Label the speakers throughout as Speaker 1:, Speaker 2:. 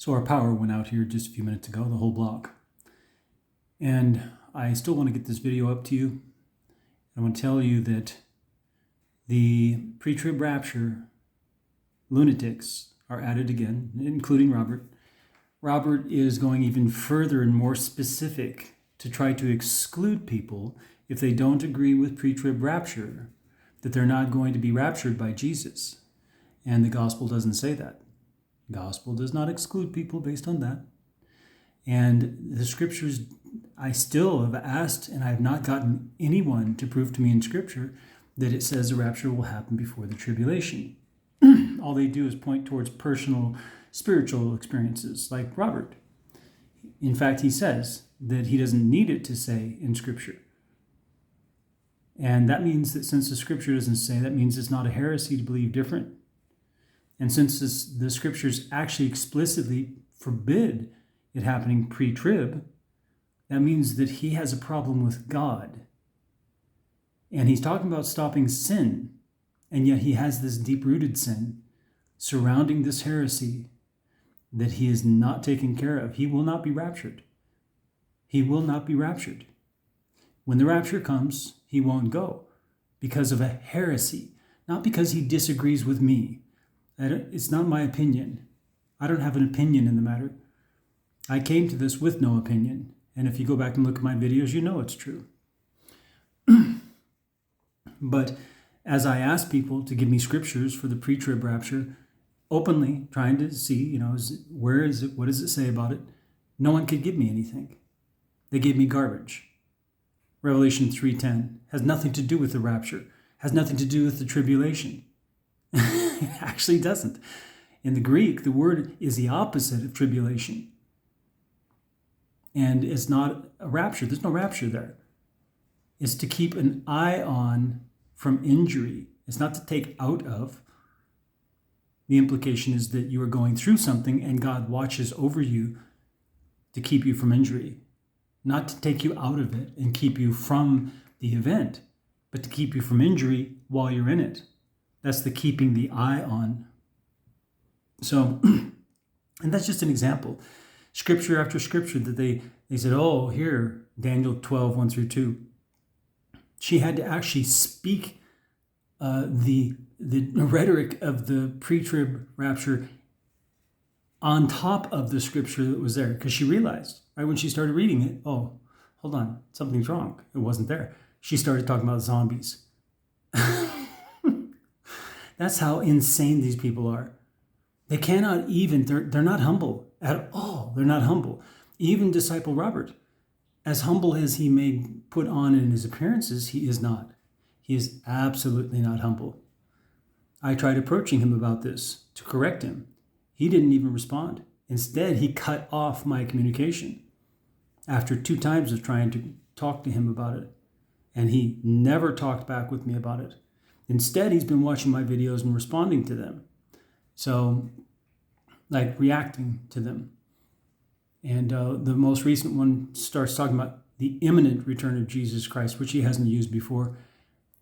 Speaker 1: So our power went out here just a few minutes ago, the whole block. And I still want to get this video up to you. I want to tell you that the pre-trib rapture lunatics are at it again, including Robert. Robert is going even further and more specific to try to exclude people if they don't agree with pre-trib rapture, that they're not going to be raptured by Jesus. And the gospel doesn't say that. The gospel does not exclude people based on that. And the scriptures, I still have asked, and I have not gotten anyone to prove to me in scripture that it says the rapture will happen before the tribulation. All they do is point towards personal spiritual experiences, like Robert. In fact, he says that he doesn't need it to say in scripture. And that means that since the scripture doesn't say, that means it's not a heresy to believe different. And since the scriptures actually explicitly forbid it happening pre-trib, that means that he has a problem with God. And he's talking about stopping sin, and yet he has this deep-rooted sin surrounding this heresy that he is not taken care of. He will not be raptured. He will not be raptured. When the rapture comes, he won't go because of a heresy, not because he disagrees with me. It's not my opinion. I don't have an opinion in the matter. I came to this with no opinion. And if you go back and look at my videos, you know it's true. But as I ask people to give me scriptures for the pre-trib rapture, openly trying to see, where is it? What does it say about it? No one could give me anything. They gave me garbage. Revelation 3:10 has nothing to do with the rapture, has nothing to do with the tribulation. It actually doesn't. In the Greek, the word is the opposite of tribulation. And it's not a rapture. There's no rapture there. It's to keep an eye on from injury. It's not to take out of. The implication is that you are going through something and God watches over you to keep you from injury. Not to take you out of it and keep you from the event, but to keep you from injury while you're in it. That's the keeping the eye on. So, and that's just an example. Scripture after scripture that they said, oh, here, Daniel 12, 1 through 2. She had to actually speak the rhetoric of the pre-trib rapture on top of the scripture that was there, because she realized, right when she started reading it, oh, hold on, something's wrong. It wasn't there. She started talking about zombies. That's how insane these people are. They cannot even, they're not humble at all. They're not humble. Even disciple Robert, as humble as he may put on in his appearances, he is not. He is absolutely not humble. I tried approaching him about this to correct him. He didn't even respond. Instead, he cut off my communication after 2 times of trying to talk to him about it. And he never talked back with me about it. Instead, he's been watching my videos and responding to them. So, like reacting to them. And the most recent one starts talking about the imminent return of Jesus Christ, which he hasn't used before.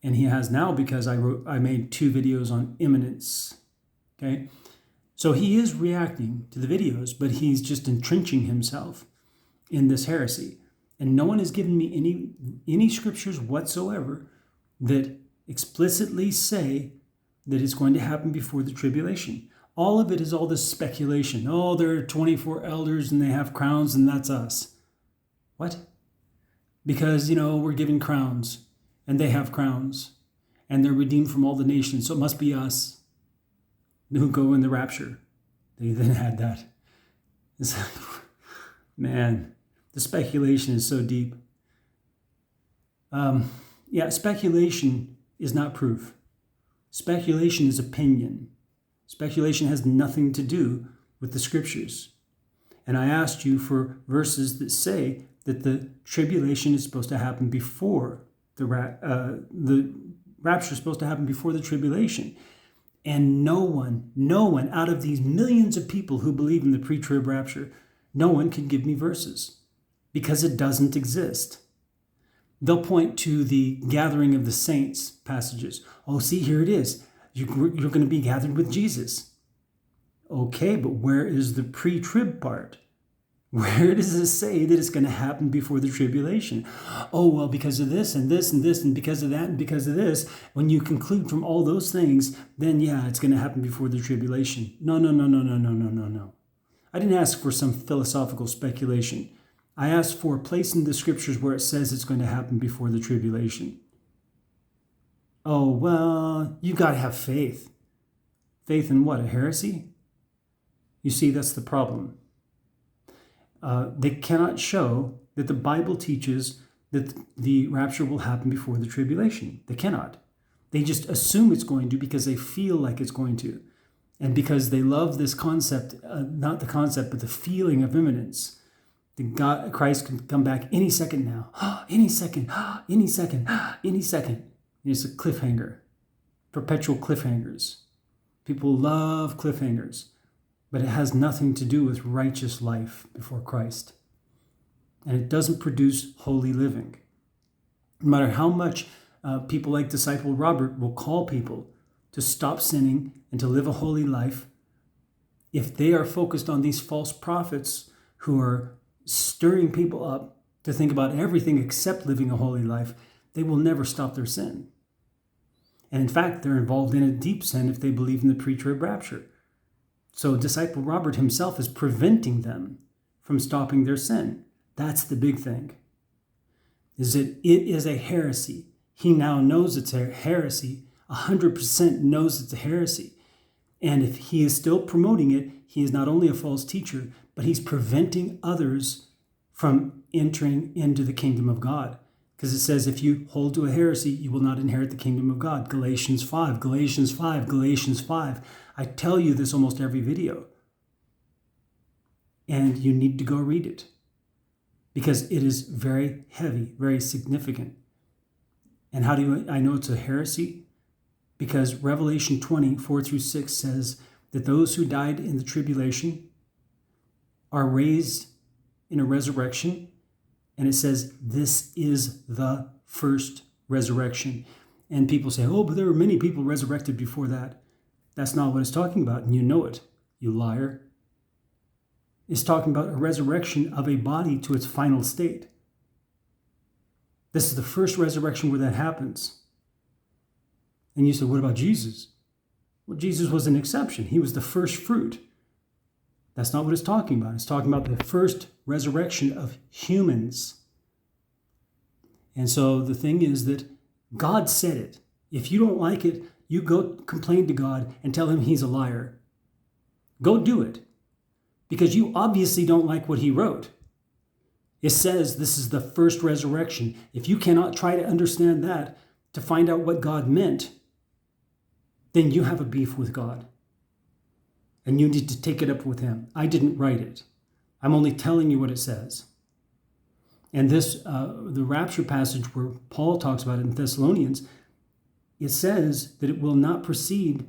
Speaker 1: And he has now because I made 2 videos on imminence. Okay? So he is reacting to the videos, but he's just entrenching himself in this heresy. And no one has given me any scriptures whatsoever that explicitly say that it's going to happen before the tribulation. All of it is all this speculation. Oh, there are 24 elders and they have crowns and that's us. What? Because, we're given crowns and they have crowns and they're redeemed from all the nations. So it must be us who go in the rapture. They then had that. It's like, man, the speculation is so deep. Speculation is not proof. Speculation is opinion. Speculation has nothing to do with the scriptures. And I asked you for verses that say that the tribulation is supposed to happen before the rapture is supposed to happen before the tribulation. And no one out of these millions of people who believe in the pre-trib rapture, no one can give me verses because it doesn't exist. They'll point to the gathering of the saints passages. Oh, see, here it is. You're going to be gathered with Jesus. Okay, but where is the pre-trib part? Where does it say that it's going to happen before the tribulation? Oh, well, because of this and this and this and because of that and because of this, when you conclude from all those things, then yeah, it's going to happen before the tribulation. No, no, no, no, no, no, no, no, no. I didn't ask for some philosophical speculation. I asked for a place in the scriptures where it says it's going to happen before the tribulation. Oh, well, you got to have faith. Faith in what? A heresy? You see, that's the problem. They cannot show that the Bible teaches that the rapture will happen before the tribulation. They cannot. They just assume it's going to because they feel like it's going to. And because they love this concept, not the concept, but the feeling of imminence. Christ can come back any second now. Any second, any second, any second. It's a cliffhanger. Perpetual cliffhangers. People love cliffhangers. But it has nothing to do with righteous life before Christ. And it doesn't produce holy living. No matter how much people like Disciple Robert will call people to stop sinning and to live a holy life, if they are focused on these false prophets who are stirring people up to think about everything except living a holy life, they will never stop their sin. And in fact, they're involved in a deep sin if they believe in the pre-trib rapture. So Disciple Robert himself is preventing them from stopping their sin. That's the big thing. Is that it is a heresy. He now knows it's a heresy. 100% knows it's a heresy. And if he is still promoting it, he is not only a false teacher, but he's preventing others from entering into the kingdom of God. Because it says, if you hold to a heresy, you will not inherit the kingdom of God. Galatians 5, Galatians 5, Galatians 5. I tell you this almost every video. And you need to go read it. Because it is very heavy, very significant. And how do I know it's a heresy? Because Revelation 20, 4 through 6 says that those who died in the tribulation are raised in a resurrection. And it says, this is the first resurrection. And people say, oh, but there were many people resurrected before that. That's not what it's talking about. And you know it, you liar. It's talking about a resurrection of a body to its final state. This is the first resurrection where that happens. And you say, what about Jesus? Well, Jesus was an exception. He was the first fruit. That's not what it's talking about. It's talking about the first resurrection of humans. And so the thing is that God said it. If you don't like it, you go complain to God and tell him he's a liar. Go do it. Because you obviously don't like what he wrote. It says this is the first resurrection. If you cannot try to understand that to find out what God meant, then you have a beef with God. And you need to take it up with him. I didn't write it. I'm only telling you what it says. And this, the rapture passage where Paul talks about it in Thessalonians, it says that it will not precede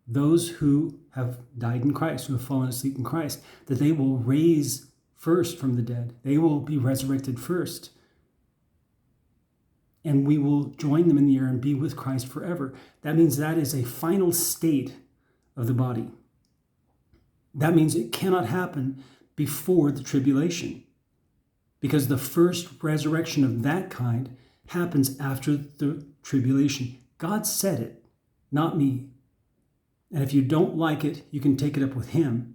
Speaker 1: those who have died in Christ, who have fallen asleep in Christ, that they will raise first from the dead. They will be resurrected first. And we will join them in the air and be with Christ forever. That means that is a final state of the body. That means it cannot happen before the tribulation, because the first resurrection of that kind happens after the tribulation. God said it, not me. And if you don't like it, you can take it up with him.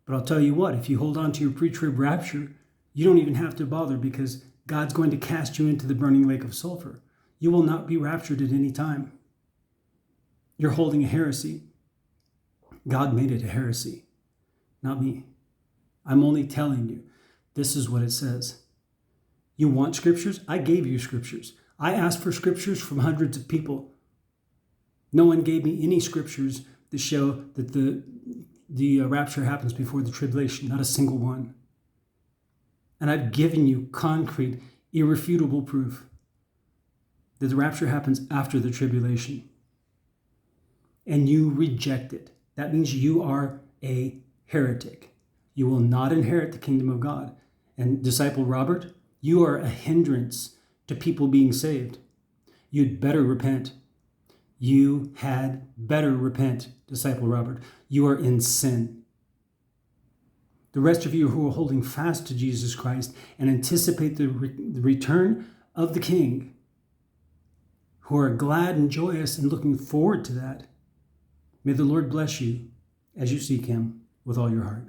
Speaker 1: But I'll tell you what, if you hold on to your pre-trib rapture, you don't even have to bother, because God's going to cast you into the burning lake of sulfur. You will not be raptured at any time. You're holding a heresy. God made it a heresy, not me. I'm only telling you, this is what it says. You want scriptures? I gave you scriptures. I asked for scriptures from hundreds of people. No one gave me any scriptures that show that the rapture happens before the tribulation, not a single one. And I've given you concrete, irrefutable proof that the rapture happens after the tribulation. And you reject it. That means you are a heretic. You will not inherit the kingdom of God. And Disciple Robert, you are a hindrance to people being saved. You'd better repent. You had better repent, Disciple Robert. You are in sin. the rest of you who are holding fast to Jesus Christ and anticipate the return of the King, who are glad and joyous and looking forward to that. May the Lord bless you as you seek him with all your heart.